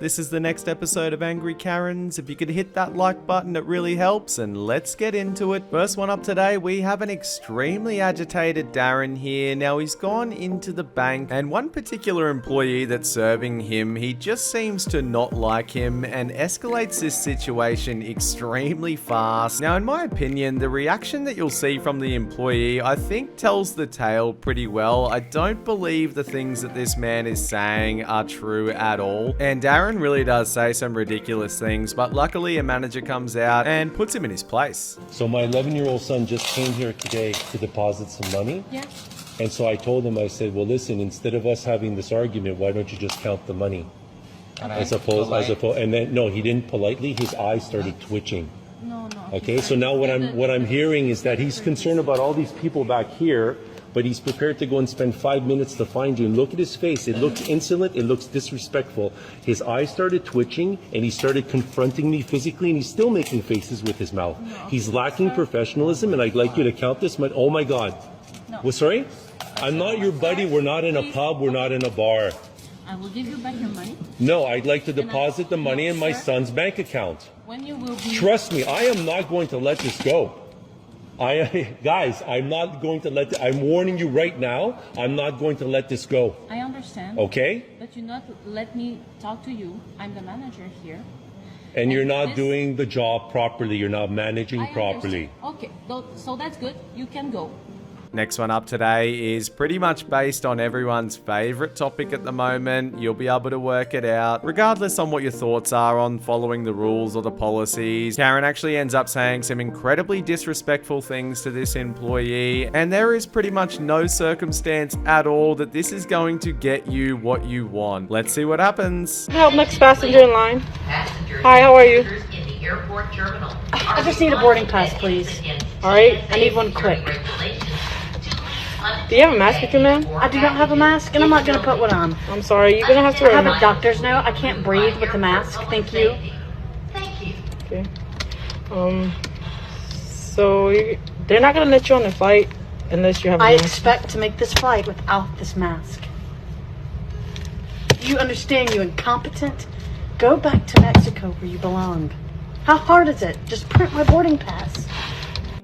This is the next episode of Angry Karens. If you could hit that like button, it really helps, and let's get into it. First one up today, we have an extremely agitated Darren here. Now, he's gone into the bank, and one particular employee that's serving him, he just seems to not like him and escalates this situation extremely fast. Now, in my opinion, the reaction that you'll see from the employee, I think tells the tale pretty well. I don't believe the things that this man is saying are true at all. And Darren really does say some ridiculous things, but luckily a manager comes out and puts him in his place. So my 11-year-old son just came here today to deposit some money. Yeah. And so I told him, I said, well, listen, instead of us having this argument, why don't you just count the money? I suppose, and then, no, he didn't politely, his eyes started twitching. No. Okay, so now what I'm hearing is that he's concerned about all these people back here, but he's prepared to go and spend 5 minutes to find you. And look at his face. It looks insolent. It looks disrespectful. His eyes started twitching, and he started confronting me physically, and he's still making faces with his mouth. No. He's lacking professionalism, and I'd like you to count this. Oh, my God. No. Well, sorry? I'm not your buddy. We're not in a pub. We're not in a bar. I will give you back your money. No, I'd like to deposit the money in my son's bank account. When you will be... Trust me, I am not going to let this go. Guys, I'm not going to let... I'm warning you right now, I'm not going to let this go. I understand. Okay? But you not let me talk to you. I'm the manager here. And you're not doing the job properly. You're not managing properly. Okay, so that's good. You can go. Next one up today is pretty much based on everyone's favorite topic at the moment. You'll be able to work it out, regardless on what your thoughts are on following the rules or the policies. Karen actually ends up saying some incredibly disrespectful things to this employee, and there is pretty much no circumstance at all that this is going to get you what you want. Let's see what happens. Help, next passenger in line. Hi, how are you? I just need a boarding pass, please. All right, I need one quick. Do you have a mask with you, ma'am? I do not have a mask, and I'm not going to put one on. I'm sorry, you're going to have to I wear have a doctor's note. I can't breathe with the mask. Thank you. Okay. So they're not going to let you on the flight unless you have a I mask. expect to make this flight without this mask. Do you understand, you incompetent? Go back to Mexico where you belong. How hard is it? Just print my boarding pass.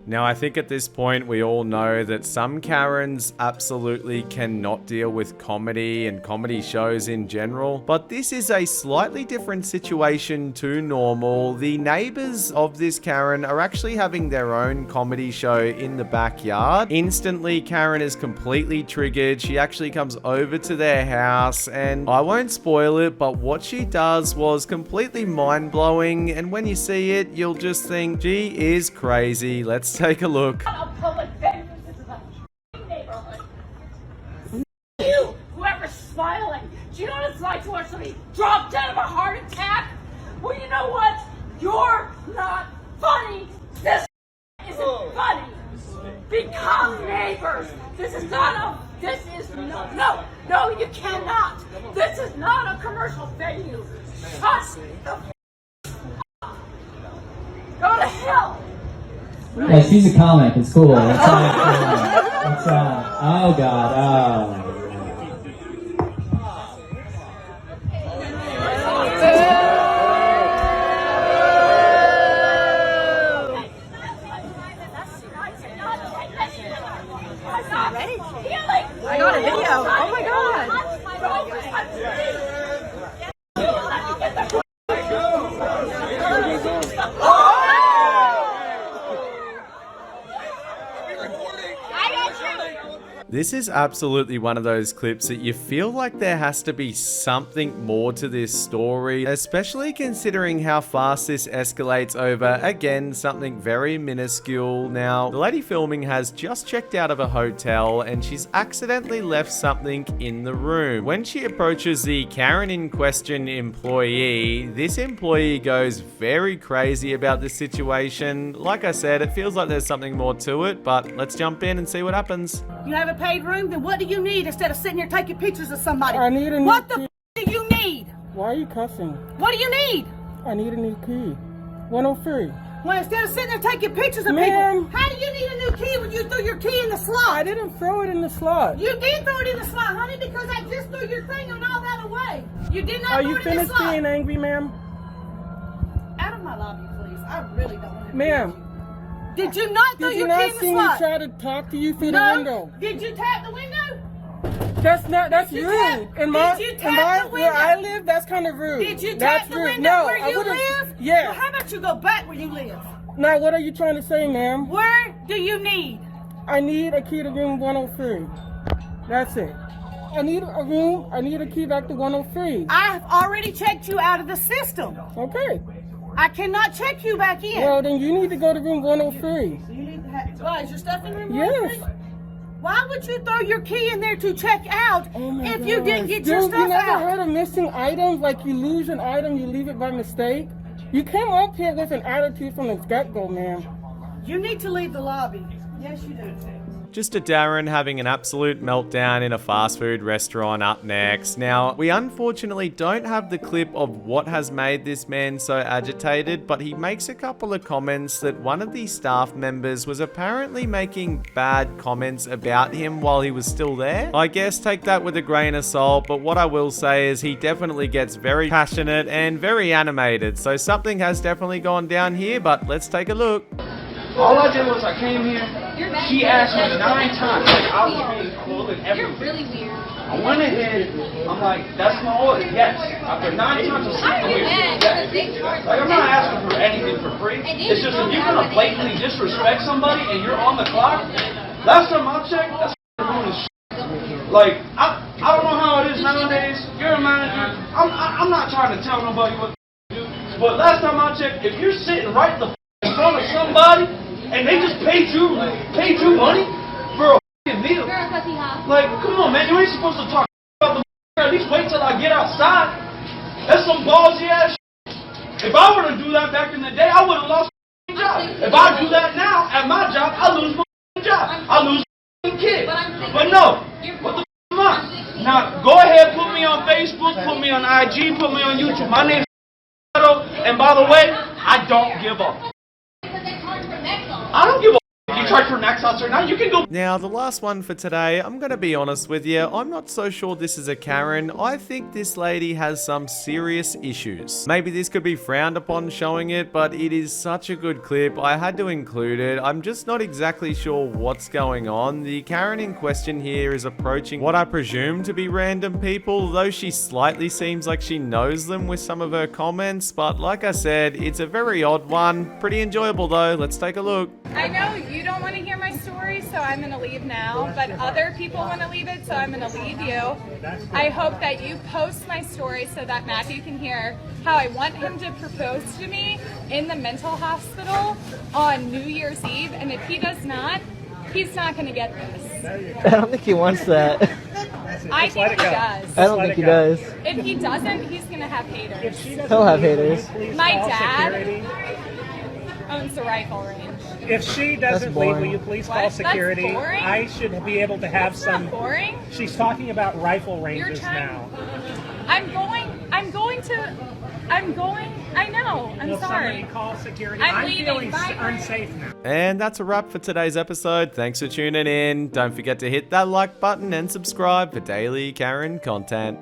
Now, I think at this point, we all know that some Karens absolutely cannot deal with comedy and comedy shows in general, but this is a slightly different situation to normal. The neighbors of this Karen are actually having their own comedy show in the backyard. Instantly, Karen is completely triggered. She actually comes over to their house, and I won't spoil it, but what she does was completely mind-blowing, and when you see it, you'll just think, she is crazy. Let's take a look. You, whoever's smiling, do you know what it's like to watch somebody drop dead of a heart attack? Well, you know what? You're not funny. This isn't funny. Become neighbors. This is no, you cannot. This is not a commercial venue. Shut the up. Go to hell. Yeah, she's a comic. It's cool. Oh God. Oh. I got a video. Oh my God. This is absolutely one of those clips that you feel like there has to be something more to this story, especially considering how fast this escalates over, again, something very minuscule. Now, the lady filming has just checked out of a hotel and she's accidentally left something in the room. When she approaches the Karen in question employee, this employee goes very crazy about this situation. Like I said, it feels like there's something more to it, but let's jump in and see what happens. You have a paid room, then what do you need instead of sitting here taking pictures of somebody? I need a new What the key. do you need? Why are you cussing? What do you need? I need a new key. 103. Well, instead of sitting there taking pictures of Ma'am. people, how do you need a new key when you threw your key in the slot? I didn't throw it in the slot. You did throw it in the slot, honey, because I just threw your thing and all that away. You did not Are throw you it in the finished slot. being angry, ma'am? Out of my lobby, please. I really don't want to. Ma'am. Did you not throw Did you your not key in the see me slot? try to talk to you through the No. window? Did you tap the window? That's Did you rude. tap- In did you tap the where I window? live, that's kind of rude. Did you That's tap the rude. window No, where I you wouldn't- live? Yes. Well, how about you go back where you live? Now, what are you trying to say, ma'am? Where do you need? I need a key to room 103. That's it. I need a key back to 103. I have already checked you out of the system. Okay. I cannot check you back in. Well, then you need to go to room 103. You need to have, why, is your stuff in room Yes. 103? Why would you throw your key in there to check out if you didn't get your Dude, stuff you never out? heard of missing items? Like you lose an item, you leave it by mistake? You came up here with an attitude from the get-go, ma'am. You need to leave the lobby. Yes, you do. Just a Darren having an absolute meltdown in a fast food restaurant up next. Now, we unfortunately don't have the clip of what has made this man so agitated, but he makes a couple of comments that one of the staff members was apparently making bad comments about him while he was still there. I guess take that with a grain of salt, but what I will say is he definitely gets very passionate and very animated, so something has definitely gone down here, but let's take a look. All I did was I came here, she asked me 9 times, like I was being cool and everything. You're really weird. I went ahead, I'm like, that's my order, yes. After 9 times of sitting here, yes. Like I'm not asking for anything for free. It's just if you're gonna blatantly disrespect somebody and you're on the clock, last time I checked, that's rude as shit. Like, I don't know how it is nowadays. You're a manager. I'm not trying to tell nobody what to do. But last time I checked, if you're sitting right in front of somebody and they just paid you money for a f***ing meal. Like, come on, man, you ain't supposed to talk about the at least wait till I get outside. That's some ballsy ass shit. If I were to do that back in the day, I would have lost my job. If I do that now at my job, I lose my job. I lose my kid. But no, what the f*** am I? Now, go ahead, put me on Facebook, put me on IG, put me on YouTube. My name's and by the way, I don't give a I don't give a if you charge for next house or not. You can go. Now, the last one for today, I'm going to be honest with you, I'm not so sure this is a Karen. I think this lady has some serious issues. Maybe this could be frowned upon showing it, but it is such a good clip. I had to include it. I'm just not exactly sure what's going on. The Karen in question here is approaching what I presume to be random people, though she slightly seems like she knows them with some of her comments. But like I said, it's a very odd one. Pretty enjoyable though. Let's take a look. I know you don't want to hear my story, so I'm going to leave now, but other people want to leave it, so I'm going to leave you. I hope that you post my story so that Matthew can hear how I want him to propose to me in the mental hospital on New Year's Eve, and if he does not, he's not going to get this. I don't think he wants that. I think he does. I don't think he does. If he doesn't, he's going to have haters. He'll have haters. My dad owns the rifle range. If she doesn't leave, will you please call security? That's boring. I should be able to have That's some. Not boring. She's talking about rifle ranges now. I'm going. I know. I'm Will sorry. Somebody call security. I'm feeling leaving. Bye. unsafe now. And that's a wrap for today's episode. Thanks for tuning in. Don't forget to hit that like button and subscribe for daily Karen content.